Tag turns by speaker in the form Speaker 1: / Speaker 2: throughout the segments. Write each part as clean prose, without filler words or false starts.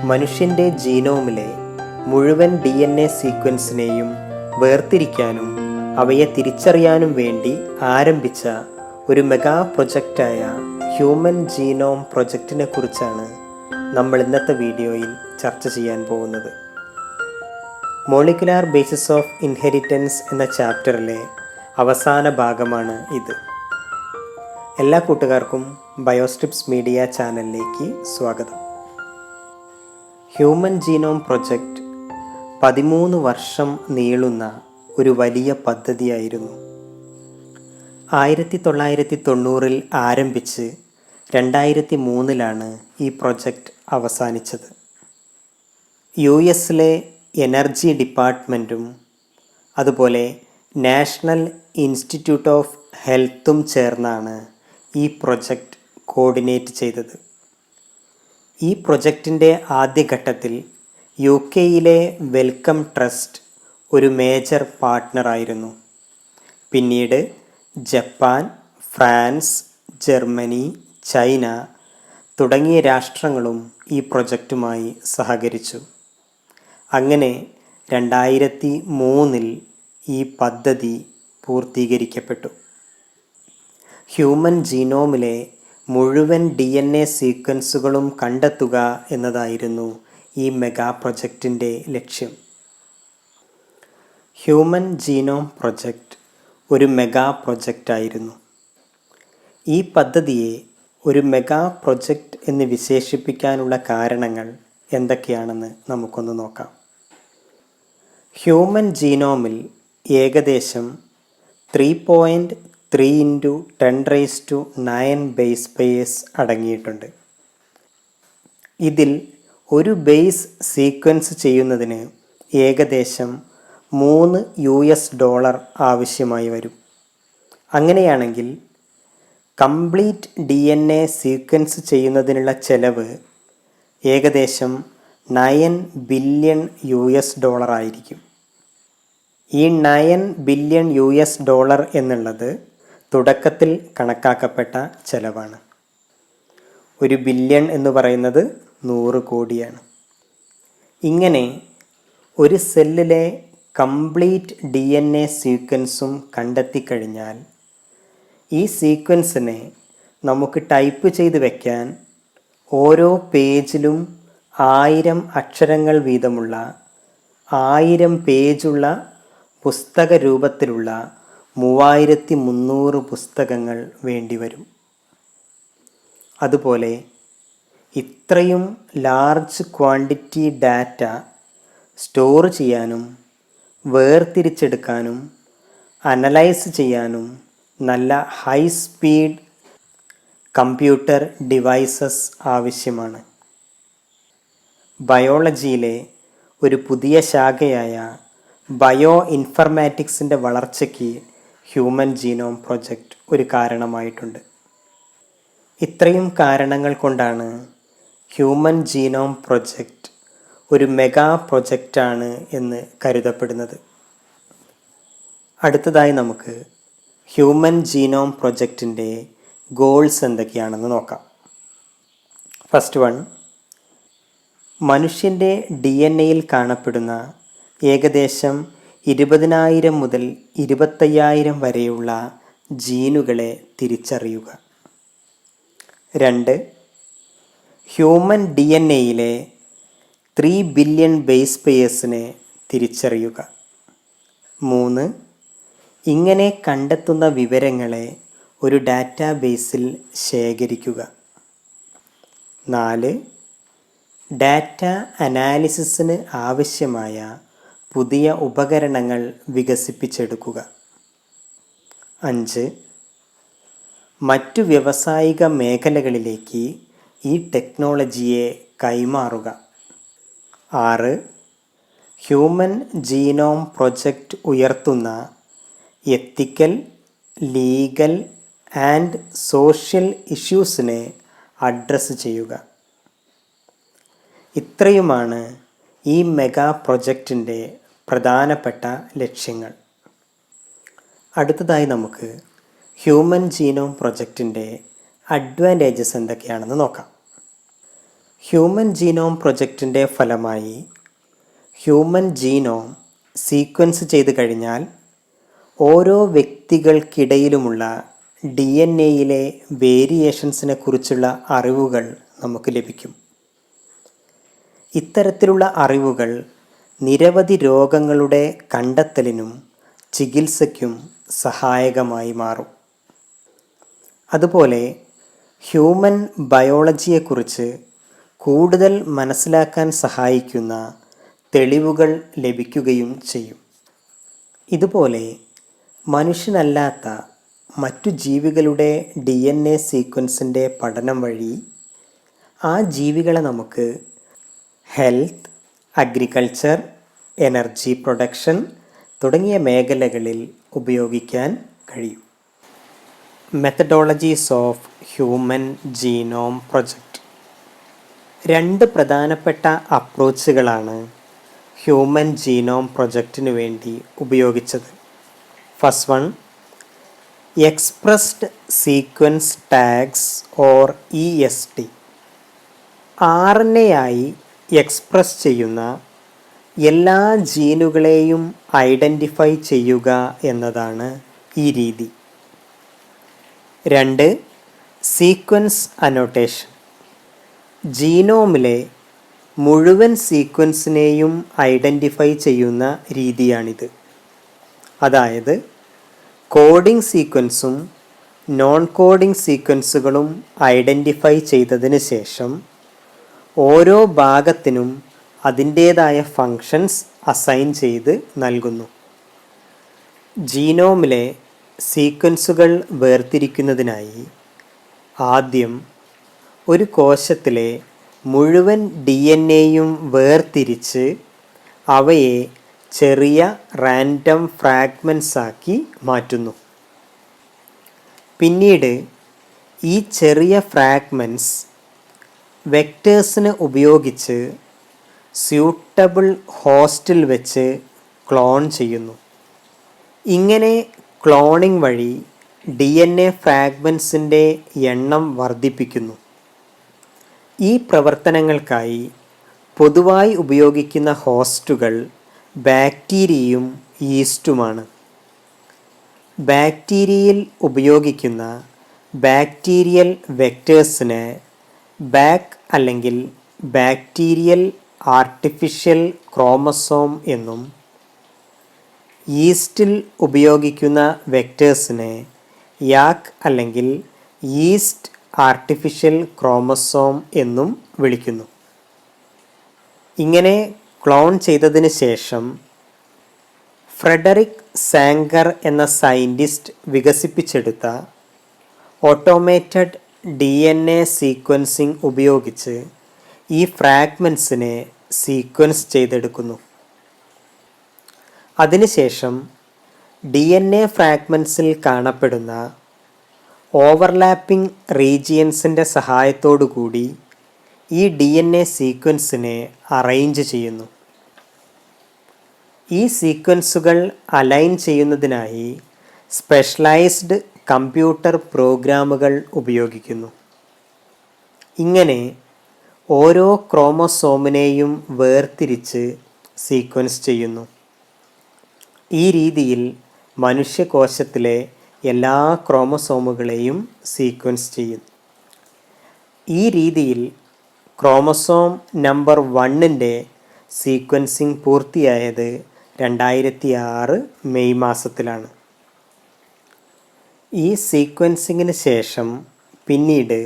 Speaker 1: മനുഷ്യൻ്റെ ജീനോമിലെ മുഴുവൻ DNA സീക്വൻസിനെയും വേർതിരിക്കാനും അവയെ തിരിച്ചറിയാനും വേണ്ടി ആരംഭിച്ച ഒരു മെഗാ പ്രൊജക്റ്റായ ഹ്യൂമൻ ജീനോം പ്രൊജക്റ്റിനെ കുറിച്ചാണ് നമ്മൾ ഇന്നത്തെ വീഡിയോയിൽ ചർച്ച ചെയ്യാൻ പോകുന്നത്. മോളിക്കുലാർ ബേസിസ് ഓഫ് ഇൻഹെറിറ്റൻസ് എന്ന ചാപ്റ്ററിലെ അവസാന ഭാഗമാണ് ഇത്. എല്ലാ കൂട്ടുകാർക്കും ബയോസ്ട്രിപ്സ് മീഡിയ ചാനലിലേക്ക് സ്വാഗതം. ഹ്യൂമൻ ജീനോം പ്രൊജക്റ്റ് 13 വർഷം നീളുന്ന ഒരു വലിയ പദ്ധതിയായിരുന്നു. 1990 ആരംഭിച്ച് 2003 ഈ പ്രൊജക്റ്റ് അവസാനിച്ചത്. US എനർജി ഡിപ്പാർട്ട്മെൻറ്റും അതുപോലെ നാഷണൽ ഇൻസ്റ്റിറ്റ്യൂട്ട് ഓഫ് ഹെൽത്തും ചേർന്നാണ് ഈ പ്രൊജക്റ്റ് കോർഡിനേറ്റ് ചെയ്തത്. ഈ പ്രൊജക്റ്റിൻ്റെ ആദ്യഘട്ടത്തിൽ UK വെൽക്കം ട്രസ്റ്റ് ഒരു മേജർ പാർട്ട്ണറായിരുന്നു. പിന്നീട് ജപ്പാൻ, ഫ്രാൻസ്, ജർമ്മനി, ചൈന തുടങ്ങിയ രാഷ്ട്രങ്ങളും ഈ പ്രൊജക്റ്റുമായി സഹകരിച്ചു. അങ്ങനെ 2003 ഈ പദ്ധതി പൂർത്തീകരിക്കപ്പെട്ടു. ഹ്യൂമൻ ജീനോമിലെ മുഴുവൻ DNA സീക്വൻസുകളും കണ്ടെത്തുക എന്നതായിരുന്നു ഈ മെഗാ പ്രൊജക്റ്റിൻ്റെ ലക്ഷ്യം. ഹ്യൂമൻ ജീനോം പ്രൊജക്റ്റ് ഒരു മെഗാ പ്രൊജക്റ്റായിരുന്നു. ഈ പദ്ധതിയെ ഒരു മെഗാ പ്രൊജക്റ്റ് എന്ന് വിശേഷിപ്പിക്കാനുള്ള കാരണങ്ങൾ എന്തൊക്കെയാണെന്ന് നമുക്കൊന്ന് നോക്കാം. ഹ്യൂമൻ ജീനോമിൽ ഏകദേശം 3.3 × 10⁹ ബേസ് പെയേഴ്സ് അടങ്ങിയിട്ടുണ്ട്. ഇതിൽ ഒരു ബേസ് സീക്വൻസ് ചെയ്യുന്നതിന് ഏകദേശം $3 ആവശ്യമായി വരും. അങ്ങനെയാണെങ്കിൽ കംപ്ലീറ്റ് DNA സീക്വൻസ് ചെയ്യുന്നതിനുള്ള ചെലവ് ഏകദേശം $9 ബില്യൺ ആയിരിക്കും. ഈ $9 ബില്യൺ എന്നുള്ളത് തുടക്കത്തിൽ കണക്കാക്കപ്പെട്ട ചെലവാണ്. 1 ബില്യൺ എന്ന് പറയുന്നത് 100 കോടിയാണ്. ഇങ്ങനെ ഒരു സെല്ലിലെ കംപ്ലീറ്റ് DNA സീക്വൻസും കണ്ടെത്തിക്കഴിഞ്ഞാൽ ഈ സീക്വൻസിനെ നമുക്ക് ടൈപ്പ് ചെയ്ത് വയ്ക്കാൻ ഓരോ പേജിലും 1000 അക്ഷരങ്ങൾ വീതമുള്ള 1000 പേജുള്ള പുസ്തക രൂപത്തിലുള്ള 3300 പുസ്തകങ്ങൾ വേണ്ടിവരും. അതുപോലെ ഇത്രയും ലാർജ് ക്വാണ്ടിറ്റി ഡാറ്റ സ്റ്റോർ ചെയ്യാനും വേർതിരിച്ചെടുക്കാനും അനലൈസ് ചെയ്യാനും നല്ല ഹൈ സ്പീഡ് കമ്പ്യൂട്ടർ ഡിവൈസസ് ആവശ്യമാണ്. ബയോളജിയിലെ ഒരു പുതിയ ശാഖയായ ബയോ ഇൻഫർമാറ്റിക്സിൻ്റെ വളർച്ചയ്ക്ക് ഹ്യൂമൻ ജീനോം പ്രൊജക്റ്റ് ഒരു കാരണമായിട്ടുണ്ട്. ഇത്രയും കാരണങ്ങൾ കൊണ്ടാണ് ഹ്യൂമൻ ജീനോം പ്രൊജക്റ്റ് ഒരു മെഗാ പ്രൊജക്റ്റാണ് എന്ന് കരുതപ്പെടുന്നത്. അടുത്തതായി നമുക്ക് ഹ്യൂമൻ ജീനോം പ്രൊജക്റ്റിൻ്റെ ഗോൾസ് എന്തൊക്കെയാണെന്ന് നോക്കാം. ഫസ്റ്റ് വൺ, മനുഷ്യൻ്റെ DNA കാണപ്പെടുന്ന ഏകദേശം 20,000 മുതൽ 25,000 വരെയുള്ള ജീനുകളെ തിരിച്ചറിയുക. 2, ഹ്യൂമൻ DNA 3 ബില്യൺ ബേസ് പെയേഴ്സിനെ തിരിച്ചറിയുക. 3, ഇങ്ങനെ കണ്ടെത്തുന്ന വിവരങ്ങളെ ഒരു ഡാറ്റാബേസിൽ ശേഖരിക്കുക. 4, ഡാറ്റ അനാലിസിസിന് ആവശ്യമായ പുതിയ ഉപകരണങ്ങൾ വികസിപ്പിച്ചെടുക്കുക. 5, മറ്റു വ്യാവസായിക മേഖലകളിലേക്ക് ഈ ടെക്നോളജിയെ കൈമാറുക. 6, ഹ്യൂമൻ ജീനോം പ്രൊജക്റ്റ് ഉയർത്തുന്ന എത്തിക്കൽ, ലീഗൽ ആൻഡ് സോഷ്യൽ ഇഷ്യൂസിനെ അഡ്രസ്സ് ചെയ്യുക. ഇത്രയുമാണ് ഈ മെഗാ പ്രൊജക്റ്റിൻ്റെ പ്രധാനപ്പെട്ട ലക്ഷ്യങ്ങൾ. അടുത്തതായി നമുക്ക് ഹ്യൂമൻ ജീനോം പ്രൊജക്റ്റിൻ്റെ അഡ്വാൻറ്റേജസ് എന്തൊക്കെയാണെന്ന് നോക്കാം. ഹ്യൂമൻ ജീനോം പ്രൊജക്റ്റിൻ്റെ ഫലമായി ഹ്യൂമൻ ജീനോം സീക്വൻസ് ചെയ്ത് കഴിഞ്ഞാൽ ഓരോ വ്യക്തികൾക്കിടയിലുമുള്ള DNA-യിലെ വേരിയേഷൻസിനെ കുറിച്ചുള്ള അറിവുകൾ നമുക്ക് ലഭിക്കും. ഇത്തരത്തിലുള്ള അറിവുകൾ നിരവധി രോഗങ്ങളുടെ കണ്ടെത്തലിനും ചികിത്സയ്ക്കും സഹായകമായി മാറും. അതുപോലെ ഹ്യൂമൻ ബയോളജിയെക്കുറിച്ച് കൂടുതൽ മനസ്സിലാക്കാൻ സഹായിക്കുന്ന തെളിവുകൾ ലഭിക്കുകയും ചെയ്യും. ഇതുപോലെ മനുഷ്യനല്ലാത്ത മറ്റു ജീവികളുടെ DNA സീക്വൻസിൻ്റെ പഠനം വഴി ആ ജീവികളെ നമുക്ക് ഹെൽത്ത്, അഗ്രികൾച്ചർ, എനർജി പ്രൊഡക്ഷൻ തുടങ്ങിയ മേഖലകളിൽ ഉപയോഗിക്കാൻ കഴിയും. Methodologies of human genome project. 2 പ്രധാനപ്പെട്ട അപ്രോച്ചുകളാണ് ഹ്യൂമൻ ജീനോം പ്രൊജക്റ്റിനു വേണ്ടി ഉപയോഗിച്ചത്. First one, expressed sequence tags or EST. RNA ആയി എക്സ്പ്രസ് ചെയ്യുന്ന എല്ലാ ജീനുകളെയും ഐഡൻറ്റിഫൈ ചെയ്യുക എന്നതാണ് ഈ രീതി. 2, സീക്വൻസ് അനോട്ടേഷൻ. ജീനോമിലെ മുഴുവൻ സീക്വൻസിനെയും ഐഡൻറ്റിഫൈ ചെയ്യുന്ന രീതിയാണിത്. അതായത് കോഡിംഗ് സീക്വൻസും നോൺ കോഡിംഗ് സീക്വൻസുകളും ഐഡൻറ്റിഫൈ ചെയ്തതിന് ശേഷം ഓരോ ഭാഗത്തിനും അതിൻ്റേതായ ഫങ്ഷൻസ് അസൈൻ ചെയ്ത് നൽകുന്നു. ജീനോമിലെ സീക്വൻസുകൾ വേർതിരിക്കുന്നതിനായി ആദ്യം ഒരു കോശത്തിലെ മുഴുവൻ DNA-യും വേർതിരിച്ച് അവയെ ചെറിയ റാൻഡം ഫ്രാഗ്മെൻറ്റ്സ് ആക്കി മാറ്റുന്നു. പിന്നീട് ഈ ചെറിയ ഫ്രാഗ്മെൻറ്റ്സ് വെക്ടേഴ്സിന് ഉപയോഗിച്ച് സ്യൂട്ടബിൾ ഹോസ്റ്റിൽ വെച്ച് ക്ലോൺ ചെയ്യുന്നു. ഇങ്ങനെ ക്ലോണിംഗ് വഴി DNA ഫ്രാഗ്മെൻറ്റ്സിൻ്റെ എണ്ണം വർദ്ധിപ്പിക്കുന്നു. ഈ പ്രവർത്തനങ്ങൾക്കായി പൊതുവായി ഉപയോഗിക്കുന്ന ഹോസ്റ്റുകൾ ബാക്ടീരിയയും ഈസ്റ്റുമാണ്. ബാക്ടീരിയയിൽ ഉപയോഗിക്കുന്ന ബാക്ടീരിയൽ വെക്ടേഴ്സിന് ബാക് അല്ലെങ്കിൽ ബാക്ടീരിയൽ ആർട്ടിഫിഷ്യൽ ക്രോമസോം എന്നും ഈസ്റ്റിൽ ഉപയോഗിക്കുന്ന വെക്ടേഴ്സിനെ യാക് അല്ലെങ്കിൽ ഈസ്റ്റ് ആർട്ടിഫിഷ്യൽ ക്രോമസോം എന്നും വിളിക്കുന്നു. ഇങ്ങനെ ക്ലോൺ ചെയ്തതിന് ശേഷം ഫ്രെഡറിക് സാങ്കർ എന്ന സയൻറ്റിസ്റ്റ് വികസിപ്പിച്ചെടുത്ത ഓട്ടോമേറ്റഡ് DNA സീക്വൻസിംഗ് ഉപയോഗിച്ച് ഈ ഫ്രാഗ്മെൻറ്റ്സിനെ സീക്വൻസ് ചെയ്തെടുക്കുന്നു. അതിനുശേഷം DNA ഫ്രാഗ്മെൻറ്റ്സിൽ കാണപ്പെടുന്ന ഓവർലാപ്പിംഗ് റീജിയൻസിൻ്റെ സഹായത്തോടു കൂടി ഈ DNA സീക്വൻസിനെ അറേഞ്ച് ചെയ്യുന്നു. ഈ സീക്വൻസുകൾ അലൈൻ ചെയ്യുന്നതിനായി സ്പെഷ്യലൈസ്ഡ് കമ്പ്യൂട്ടർ പ്രോഗ്രാമുകൾ ഉപയോഗിക്കുന്നു. ഇങ്ങനെ ഓരോ ക്രോമസോമിനെയും വേർതിരിച്ച് സീക്വൻസ് ചെയ്യുന്നു. ഈ രീതിയിൽ മനുഷ്യകോശത്തിലെ എല്ലാ ക്രോമസോമുകളെയും സീക്വൻസ് ചെയ്യുന്നു. ഈ രീതിയിൽ ക്രോമസോം നമ്പർ 1ൻ്റെ സീക്വൻസിംഗ് പൂർത്തിയായത് 2006 മെയ് മാസത്തിലാണ്. ഈ സീക്വൻസിങ്ങിന് ശേഷം പിന്നീട്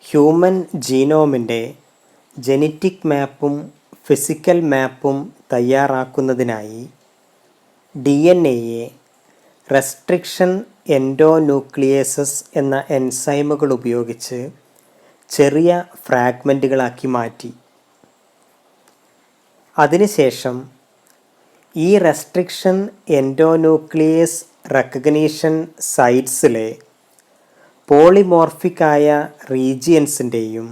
Speaker 1: ഹ്യൂമൻ ജീനോമിൻ്റെ ജെനറ്റിക് മാപ്പും ഫിസിക്കൽ മാപ്പും തയ്യാറാക്കുന്നതിനായി DNA-യെ റെസ്ട്രിക്ഷൻ എൻഡോന്യൂക്ലിയേസസ് എന്ന എൻസൈമുകൾ ഉപയോഗിച്ച് ചെറിയ ഫ്രാഗ്മെൻറ്റുകളാക്കി മാറ്റി. അതിനുശേഷം ഈ റെസ്ട്രിക്ഷൻ എൻഡോന്യൂക്ലിയേസ് റെക്കഗ്നീഷൻ സൈറ്റ്സിലെ പോളിമോർഫിക്കായ റീജിയൻസിൻ്റെയും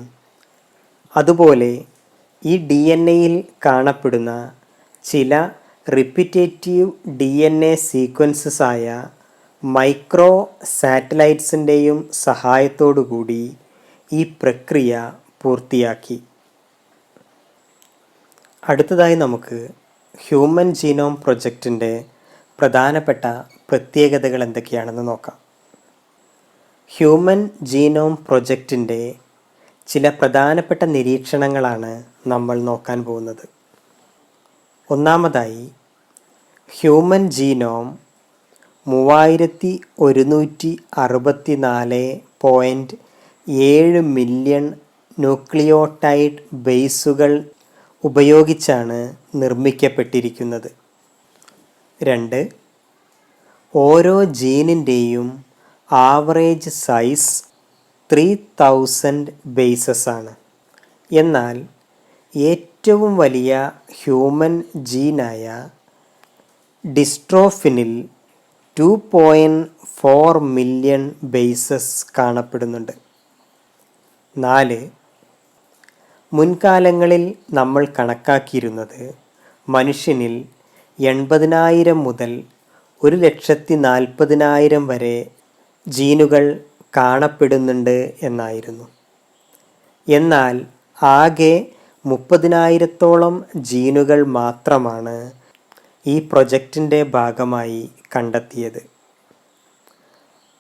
Speaker 1: അതുപോലെ ഈ DNA-യിൽ കാണപ്പെടുന്ന ചില റിപ്പിറ്റേറ്റീവ് DNA സീക്വൻസസ് ആയ മൈക്രോ സാറ്റലൈറ്റ്സിൻ്റെയും സഹായത്തോടു കൂടി ഈ പ്രക്രിയ പൂർത്തിയാക്കി. അടുത്തതായി നമുക്ക് ഹ്യൂമൻ ജീനോം പ്രൊജക്റ്റിൻ്റെ പ്രധാനപ്പെട്ട പ്രത്യേകതകൾ എന്തൊക്കെയാണെന്ന് നോക്കാം. ഹ്യൂമൻ ജീനോം പ്രൊജക്റ്റിൻ്റെ ചില പ്രധാനപ്പെട്ട നിരീക്ഷണങ്ങളാണ് നമ്മൾ നോക്കാൻ പോകുന്നത്. ഒന്നാമതായി, ഹ്യൂമൻ ജീനോം 3164.7 മില്യൺ ന്യൂക്ലിയോടൈഡ് ബേസുകൾ ഉപയോഗിച്ചാണ് നിർമ്മിക്കപ്പെട്ടിരിക്കുന്നത്. 2, ഓരോ ജീനിൻ്റെയും ആവറേജ് സൈസ് 3000 ബേസസ് ആണ്. എന്നാൽ ഏറ്റവും വലിയ ഹ്യൂമൻ ജീനായ ഡിസ്ട്രോഫിനിൽ 2.4 മില്യൺ ബേസസ് കാണപ്പെടുന്നുണ്ട്. 4, മുൻകാലങ്ങളിൽ നമ്മൾ കണക്കാക്കിയിരുന്നത് മനുഷ്യനിൽ 80,000 മുതൽ 1,40,000 വരെ ജീനുകൾ കാണപ്പെടുന്നുണ്ട് എന്നായിരുന്നു. എന്നാൽ ആകെ 30,000-ഓളം ജീനുകൾ മാത്രമാണ് ഈ പ്രൊജക്റ്റിൻ്റെ ഭാഗമായി കണ്ടെത്തിയത്.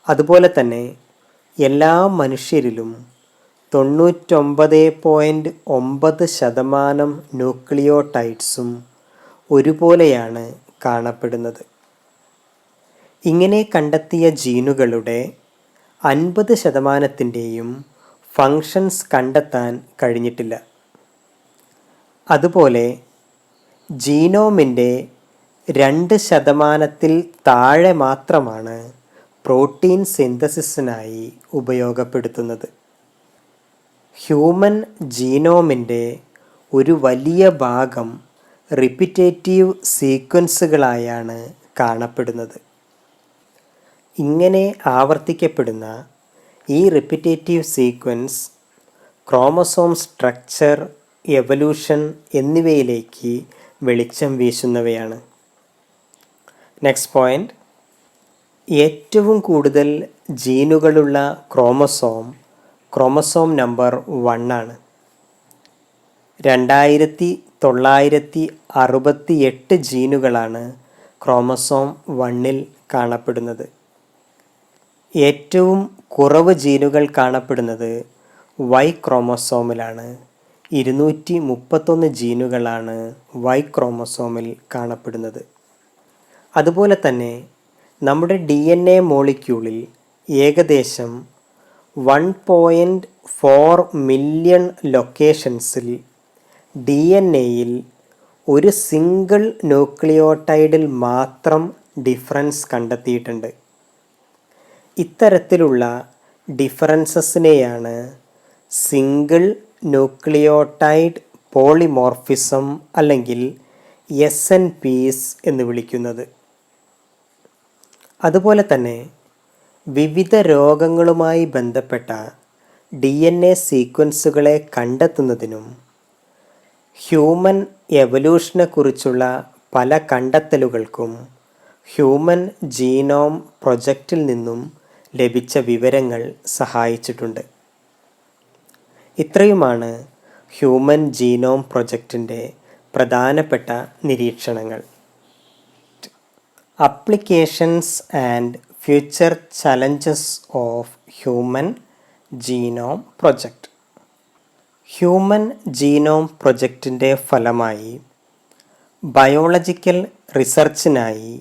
Speaker 1: അതുപോലെ തന്നെ എല്ലാ മനുഷ്യരിലും 99.9% ന്യൂക്ലിയോടൈഡ്സും ഒരുപോലെയാണ് കാണപ്പെടുന്നത്. ഇങ്ങനെ കണ്ടെത്തിയ ജീനുകളുടെ 50%-ൻ്റെയും ഫങ്ഷൻസ് കണ്ടെത്താൻ കഴിഞ്ഞിട്ടില്ല. അതുപോലെ ജീനോമിൻ്റെ 2%-ൽ താഴെ മാത്രമാണ് പ്രോട്ടീൻ സിന്തസിസിനായി ഉപയോഗപ്പെടുത്തുന്നത്. ഹ്യൂമൻ ജീനോമിൻ്റെ ഒരു വലിയ ഭാഗം റിപ്പിറ്റേറ്റീവ് സീക്വൻസുകളായാണ് കാണപ്പെടുന്നത്. ഇങ്ങനെ ആവർത്തിക്കപ്പെടുന്ന ഈ repetitive sequence chromosome structure, evolution എന്നിവയിലേക്ക് വെളിച്ചം വീശുന്നവയാണ്. നെക്സ്റ്റ് പോയിന്റ്, ഏറ്റവും കൂടുതൽ ജീനുകളുള്ള ക്രോമസോം നമ്പർ 1 ആണ്. 2968 ജീനുകളാണ് ക്രോമസോം 1-ൽ കാണപ്പെടുന്നത്. ഏറ്റവും കുറവ് ജീനുകൾ കാണപ്പെടുന്നത് Y ക്രോമസോമിലാണ്. 231 ജീനുകളാണ് Y ക്രോമസോമിൽ കാണപ്പെടുന്നത്. അതുപോലെ തന്നെ നമ്മുടെ DNA മോളിക്യൂളിൽ ഏകദേശം 1.4 മില്യൺ ലൊക്കേഷൻസിൽ DNA-യിൽ ഒരു സിംഗിൾ ന്യൂക്ലിയോടൈഡിൽ മാത്രം ഡിഫറൻസ് കണ്ടെത്തിയിട്ടുണ്ട്. ഇത്തരത്തിലുള്ള ഡിഫറൻസസിനെയാണ് സിംഗിൾ ന്യൂക്ലിയോടൈഡ് പോളിമോർഫിസം അല്ലെങ്കിൽ SNPs എന്ന് വിളിക്കുന്നത്. അതുപോലെ തന്നെ വിവിധ രോഗങ്ങളുമായി ബന്ധപ്പെട്ട DNA സീക്വൻസുകളെ കണ്ടെത്തുന്നതിനും ഹ്യൂമൻ എവല്യൂഷനെക്കുറിച്ചുള്ള പല കണ്ടെത്തലുകൾക്കും ഹ്യൂമൻ ജീനോം പ്രൊജക്റ്റിൽ നിന്നും ലഭിച്ച വിവരങ്ങൾ സഹായിച്ചിട്ടുണ്ട്. ഇത്രയുമാണ് ഹ്യൂമൻ ജീനോം പ്രൊജക്റ്റിൻ്റെ പ്രധാനപ്പെട്ട നിരീക്ഷണങ്ങൾ. Applications and future challenges of human genome project. Human genome പ്രൊജക്റ്റിൻ്റെ ഫലമായി ബയോളജിക്കൽ റിസർച്ചിനായി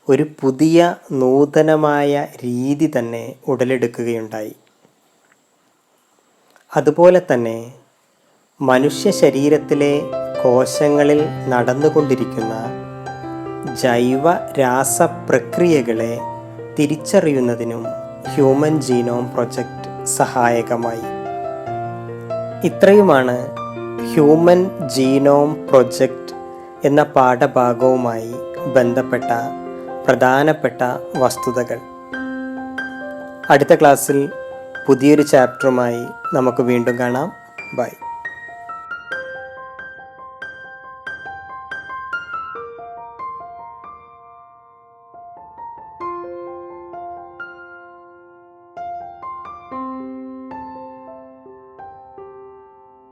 Speaker 1: ഒരു പുതിയ നൂതനമായ രീതി തന്നെ ഉടലെടുക്കുകയുണ്ടായി. അതുപോലെ തന്നെ മനുഷ്യ ശരീരത്തിലെ കോശങ്ങളിൽ നടന്നുകൊണ്ടിരിക്കുന്ന ജൈവ രാസപ്രക്രിയകളെ തിരിച്ചറിയുന്നതിനും ഹ്യൂമൻ ജീനോം പ്രൊജക്റ്റ് സഹായകമായി. ഇത്രയുമാണ് ഹ്യൂമൻ ജീനോം പ്രൊജക്റ്റ് എന്ന പാഠഭാഗവുമായി ബന്ധപ്പെട്ട പ്രധാനപ്പെട്ട വസ്തുതകൾ. അടുത്ത ക്ലാസ്സിൽ പുതിയൊരു ചാപ്റ്ററുമായി നമുക്ക് വീണ്ടും കാണാം. ബൈ.